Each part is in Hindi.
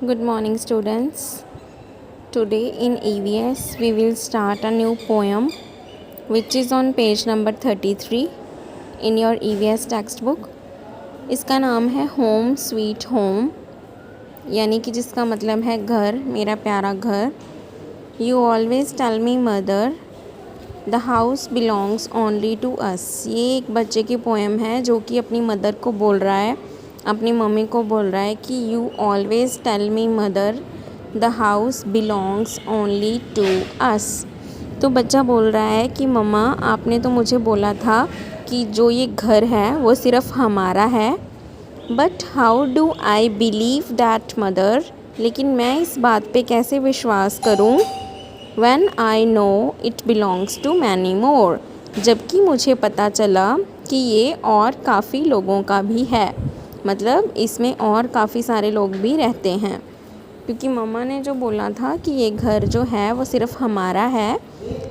Good morning, students. Today in EVS, we will start a new poem which is on page number 33 in your EVS textbook. इसका नाम है होम स्वीट होम, यानी कि जिसका मतलब है घर, मेरा प्यारा घर. You always tell me mother, the house belongs only to us. ये एक बच्चे की पोएम है जो कि अपनी मदर को बोल रहा है, अपनी मम्मी को बोल रहा है कि you always tell me mother the house belongs only to us. तो बच्चा बोल रहा है कि मम्मा आपने तो मुझे बोला था कि जो ये घर है वो सिर्फ़ हमारा है. But how do I believe that mother, लेकिन मैं इस बात पे कैसे विश्वास करूँ when I know it belongs to many more, जबकि मुझे पता चला कि ये और काफ़ी लोगों का भी है, मतलब इसमें और काफ़ी सारे लोग भी रहते हैं. क्योंकि मम्मा ने जो बोला था कि ये घर जो है वो सिर्फ़ हमारा है,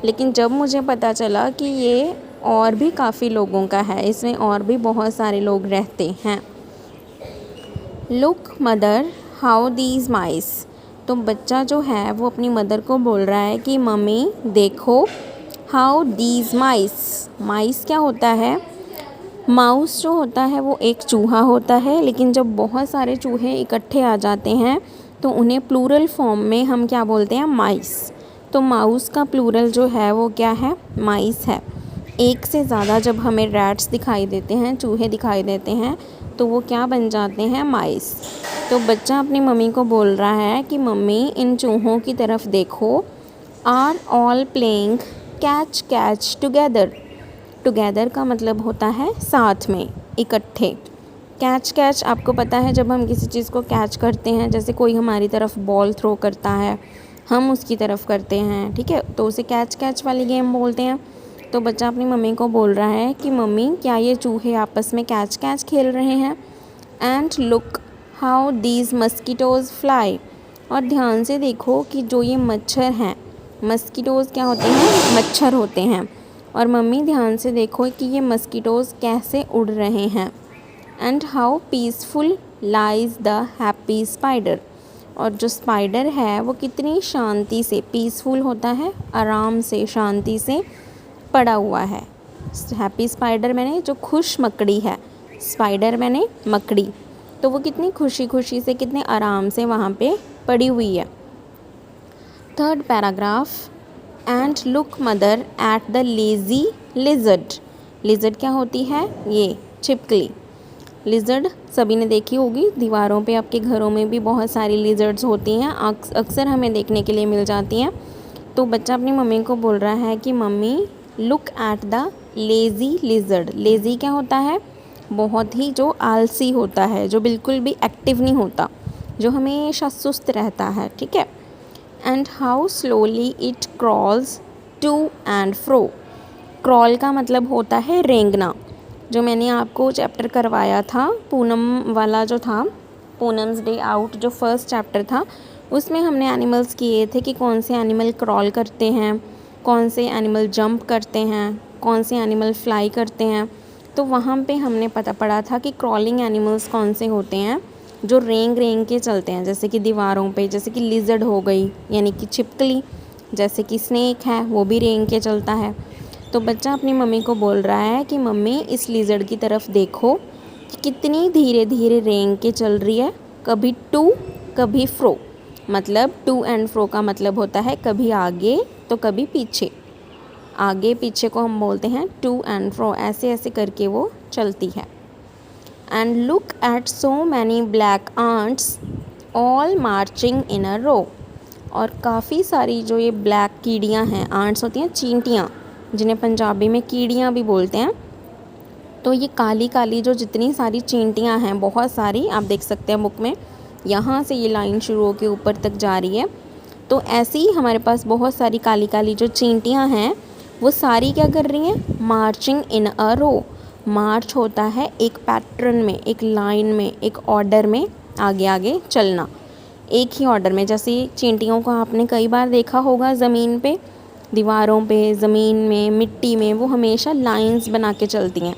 लेकिन जब मुझे पता चला कि ये और भी काफ़ी लोगों का है, इसमें और भी बहुत सारे लोग रहते हैं. लुक मदर हाउ दीज माइस, तो बच्चा जो है वो अपनी मदर को बोल रहा है कि मम्मी देखो, हाउ दीज माइस. माइस क्या होता है? माउस जो होता है वो एक चूहा होता है, लेकिन जब बहुत सारे चूहे इकट्ठे आ जाते हैं तो उन्हें प्लूरल फॉर्म में हम क्या बोलते हैं? माइस. तो माउस का प्लूरल जो है वो क्या है? माइस है. एक से ज़्यादा जब हमें रैट्स दिखाई देते हैं, चूहे दिखाई देते हैं, तो वो क्या बन जाते हैं? माइस. तो बच्चा अपनी मम्मी को बोल रहा है कि मम्मी इन चूहों की तरफ देखो. Are all playing catch catch together. Together का मतलब होता है साथ में, इकट्ठे. कैच कैच आपको पता है, जब हम किसी चीज़ को कैच करते हैं, जैसे कोई हमारी तरफ बॉल थ्रो करता है, हम उसकी तरफ करते हैं, ठीक है, तो उसे कैच कैच वाली गेम बोलते हैं. तो बच्चा अपनी मम्मी को बोल रहा है कि मम्मी क्या ये चूहे आपस में कैच कैच खेल रहे हैं? And look how these mosquitoes fly, और ध्यान से देखो कि जो ये मच्छर हैं, मस्कीटोज़ क्या होते हैं? मच्छर होते हैं. और मम्मी ध्यान से देखो कि ये मस्कीटोज़ कैसे उड़ रहे हैं. And how peaceful lies the happy spider, और जो स्पाइडर है वो कितनी शांति से, पीसफुल होता है आराम से, शांति से पड़ा हुआ है. हैप्पी स्पाइडर मैंने जो खुश मकड़ी है, स्पाइडर मैंने मकड़ी, तो वो कितनी खुशी खुशी से, कितने आराम से वहाँ पे पड़ी हुई है. Third paragraph. And look mother at the lazy lizard. Lizard क्या होती है? ये छिपकली. लिजर्ड सभी ने देखी होगी, दीवारों पे आपके घरों में भी बहुत सारी लिजर्ड्स होती हैं, अक्सर हमें देखने के लिए मिल जाती हैं. तो बच्चा अपनी मम्मी को बोल रहा है कि mummy look at the lazy lizard. Lazy क्या होता है? बहुत ही जो आलसी होता है, जो बिल्कुल भी एक्टिव नहीं होता, जो हमेशा सुस्त रहता है, ठीक है. And how slowly it crawls to and fro. Crawl का मतलब होता है रेंगना. जो मैंने आपको चैप्टर करवाया था, पूनम वाला जो था, पूनम्स डे आउट जो फर्स्ट चैप्टर था, उसमें हमने एनिमल्स किए थे कि कौन से एनिमल क्रॉल करते हैं, कौन से एनिमल जंप करते हैं, कौन से एनिमल फ्लाई करते हैं. तो वहाँ पे हमने पता पड़ा था कि क्रॉलिंग एनिमल्स कौन से होते हैं, जो रेंग रेंग के चलते हैं, जैसे कि दीवारों पे, जैसे कि लिजर्ड हो गई यानी कि छिपकली, जैसे कि स्नेक है वो भी रेंग के चलता है. तो बच्चा अपनी मम्मी को बोल रहा है कि मम्मी इस लिजर्ड की तरफ देखो कि कितनी धीरे धीरे रेंग के चल रही है, कभी टू कभी फ्रो. मतलब टू एंड फ्रो का मतलब होता है कभी आगे तो कभी पीछे. आगे पीछे को हम बोलते हैं टू एंड फ्रो, ऐसे ऐसे करके वो चलती है. And look at so many black ants all marching in a row. और काफ़ी सारी जो ये ब्लैक कीड़ियाँ हैं, आंट्स होती हैं चींटियाँ, जिन्हें पंजाबी में कीड़ियाँ भी बोलते हैं. तो ये काली काली जो जितनी सारी चींटियाँ हैं, बहुत सारी आप देख सकते हैं बुक में, यहाँ से ये लाइन शुरू होकर ऊपर तक जा रही है. तो ऐसे ही हमारे पास बहुत सारी काली काली जो चींटियाँ हैं, वो सारी क्या कर रही हैं? मार्चिंग इन अ रो. मार्च होता है एक पैटर्न में, एक लाइन में, एक ऑर्डर में आगे आगे चलना, एक ही ऑर्डर में. जैसे चींटियों को आपने कई बार देखा होगा ज़मीन पे, दीवारों पे, ज़मीन में, मिट्टी में, वो हमेशा लाइंस बना के चलती हैं.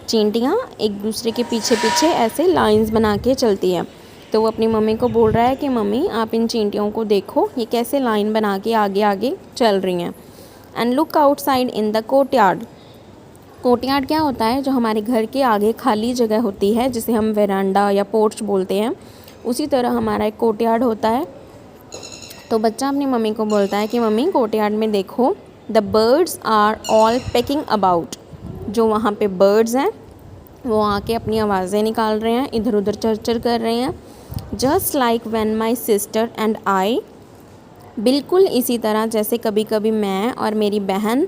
चींटियाँ एक दूसरे के पीछे पीछे ऐसे लाइंस बना के चलती हैं. तो वो अपनी मम्मी को बोल रहा है कि मम्मी आप इन चींटियों को देखो, ये कैसे लाइन बना के आगे आगे चल रही हैं। And look outside in the courtyard. Courtyard क्या होता है? जो हमारे घर के आगे खाली जगह होती है, जिसे हम वेरांडा या पोर्च बोलते हैं, उसी तरह हमारा एक कोर्टयार्ड होता है। तो बच्चा अपनी मम्मी को बोलता है कि मम्मी कोर्टयार्ड में देखो, the birds are all pecking about. जो वहाँ पे बर्ड्स हैं वो आके अपनी आवाज़ें निकाल रहे हैं, इधर उधर चरचर कर रहे हैं। Just like when my sister and I, बिल्कुल इसी तरह जैसे कभी कभी मैं और मेरी बहन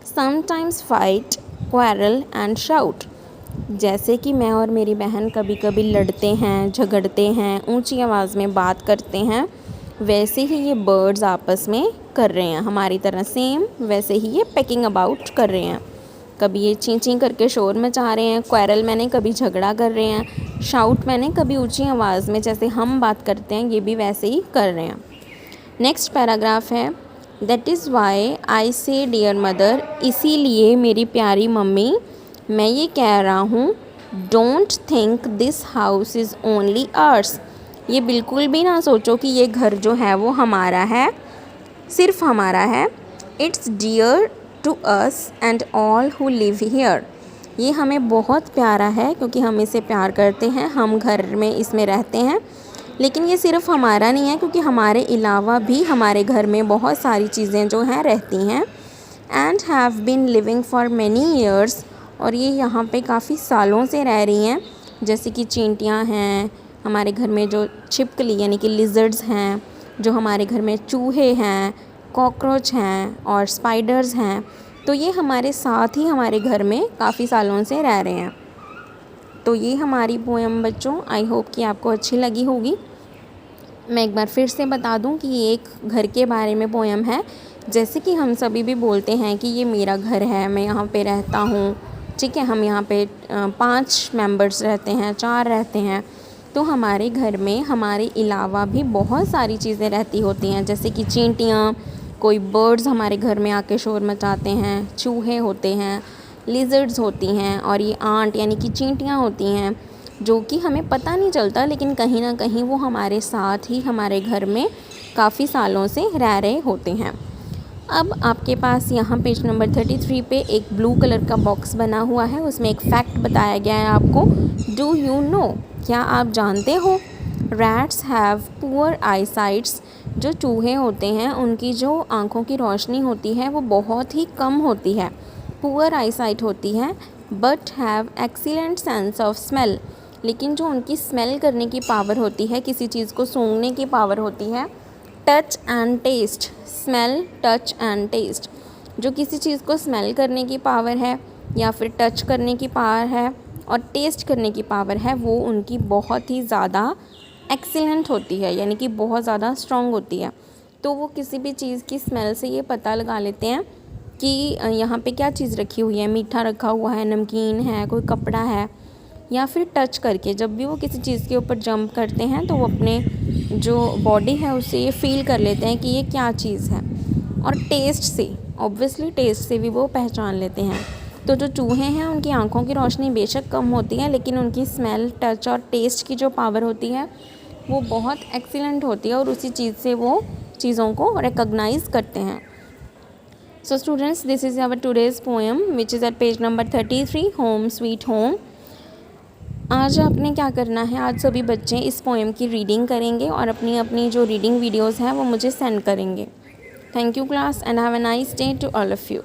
sometimes fight, quarrel and shout. जैसे कि मैं और मेरी बहन कभी कभी लड़ते हैं, झगड़ते हैं, ऊंची आवाज़ में बात करते हैं, वैसे ही ये बर्ड्स आपस में कर रहे हैं, हमारी तरह सेम वैसे ही ये पेकिंग अबाउट कर रहे हैं। कभी ये चीं चीं करके शोर मचा रहे हैं, क्वारल मैंने कभी झगड़ा कर रहे हैं, शाउट मैंने कभी ऊंची आवाज़ में जैसे हम बात करते हैं ये भी वैसे ही कर रहे हैं। नेक्स्ट पैराग्राफ है, दैट इज़ वाई आई से डियर मदर, इसीलिए मेरी प्यारी मम्मी मैं ये कह रहा हूँ, don't think this house is only ours. ये बिल्कुल भी ना सोचो कि ये घर जो है वो हमारा है, सिर्फ हमारा है। It's dear to us and all who live here. ये हमें बहुत प्यारा है क्योंकि हम इसे प्यार करते हैं, हम घर में इसमें रहते हैं। लेकिन ये सिर्फ हमारा नहीं है क्योंकि हमारे अलावा भी हमारे घर में बहुत सारी चीज़ें जो हैं रहती हैं। And have been living for many years, और ये यहाँ पे काफ़ी सालों से रह रही हैं। जैसे कि चींटियाँ हैं, हमारे घर में जो छिपकली यानी कि लिजर्ड्स हैं, जो हमारे घर में चूहे हैं, कॉकरोच हैं और स्पाइडर्स हैं। तो ये हमारे साथ ही हमारे घर में काफ़ी सालों से रह रहे हैं। तो ये हमारी पोएम बच्चों, आई होप कि आपको अच्छी लगी होगी। मैं एक बार फिर से बता दूं कि ये एक घर के बारे में पोएम है। जैसे कि हम सभी भी बोलते हैं कि ये मेरा घर है, मैं यहाँ पे रहता हूँ, ठीक है। हम यहाँ पे 5 मेंबर्स रहते हैं, 4 रहते हैं। तो हमारे घर में हमारे अलावा भी बहुत सारी चीज़ें रहती होती हैं, जैसे कि चींटियाँ, कोई बर्ड्स हमारे घर में आके शोर मचाते हैं, चूहे होते हैं, लिजर्ड्स होती हैं, और ये आंट यानी कि चींटियाँ होती हैं, जो कि हमें पता नहीं चलता लेकिन कहीं ना कहीं वो हमारे साथ ही हमारे घर में काफ़ी सालों से रह रहे होते हैं। अब आपके पास यहाँ पेज नंबर 33 पे एक ब्लू कलर का बॉक्स बना हुआ है, उसमें एक फैक्ट बताया गया है आपको। डू यू नो, क्या आप जानते हो, rats have poor I sites. जो चूहे होते हैं उनकी जो आँखों की रोशनी होती है वो बहुत ही कम होती है, पुअर आई साइट होती है। But have excellent sense of smell, लेकिन जो उनकी स्मेल करने की पावर होती है, किसी चीज़ को सूंघने की पावर होती है, touch and taste, smell, touch and taste. जो किसी चीज़ को स्मेल करने की पावर है या फिर टच करने की पावर है और टेस्ट करने की पावर है, वो उनकी बहुत ही ज़्यादा एक्सीलेंट होती है, यानी कि बहुत ज़्यादा स्ट्रॉन्ग होती है। तो वो किसी भी चीज़ की स्मेल से ये पता लगा लेते हैं कि यहाँ पे क्या चीज़ रखी हुई है, मीठा रखा हुआ है, नमकीन है, कोई कपड़ा है, या फिर टच करके जब भी वो किसी चीज़ के ऊपर जंप करते हैं तो वो अपने जो बॉडी है उससे ये फील कर लेते हैं कि ये क्या चीज़ है। और टेस्ट से, ऑब्वियसली टेस्ट से भी वो पहचान लेते हैं। तो जो चूहे हैं उनकी आंखों की रोशनी बेशक कम होती है, लेकिन उनकी स्मेल, टच और टेस्ट की जो पावर होती है वो बहुत एक्सीलेंट होती है, और उसी चीज़ से वो चीज़ों को रिकॉग्नाइज़ करते हैं। So students, this is our today's poem which is at page number 33, home sweet home. आज आपने क्या करना है, आज सभी बच्चे इस पोएम की रीडिंग करेंगे और अपनी अपनी जो रीडिंग वीडियोज़ हैं वो मुझे सेंड करेंगे। Thank you class and have a nice day to all of you.